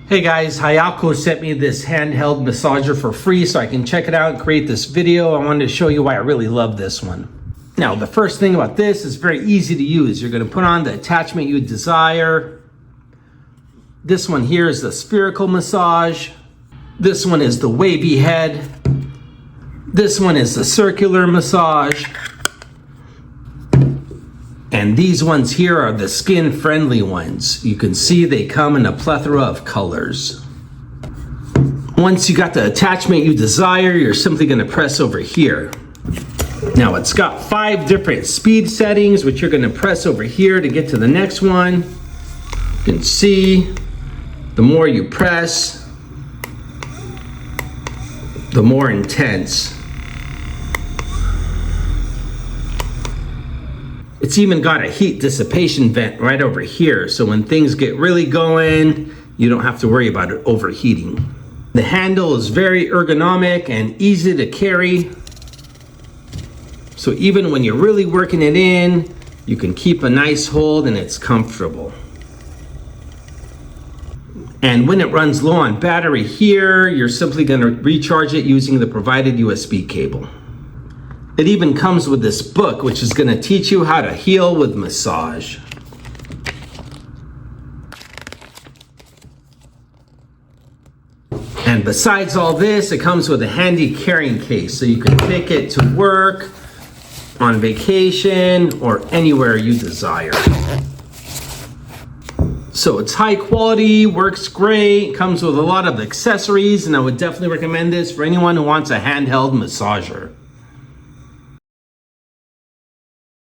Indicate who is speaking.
Speaker 1: Hey guys, Hyako sent me this handheld massager for free so I can check it out and create this video. I wanted to show you why I really love this one. Now, the first thing about this is very easy to use. You're going to put on the attachment you desire. This one here is the spherical massage. This one is the wavy head. This one is the circular massage. And these ones here are the skin-friendly ones. You can see they come in a plethora of colors. Once you got the attachment you desire, you're simply going to press over here. Now it's got 5 different speed settings, which you're going to press over here to get to the next one. You can see the more you press, the more intense. It's even got a heat dissipation vent right over here, so when things get really going, you don't have to worry about it overheating. The handle is very ergonomic and easy to carry, so even when you're really working it in, you can keep a nice hold and it's comfortable. And when it runs low on battery here, you're simply going to recharge it using the provided USB cable. It even comes with this book, which is going to teach you how to heal with massage. And besides all this, it comes with a handy carrying case, so you can take it to work, on vacation, or anywhere you desire. So it's high quality, works great, comes with a lot of accessories, and I would definitely recommend this for anyone who wants a handheld massager.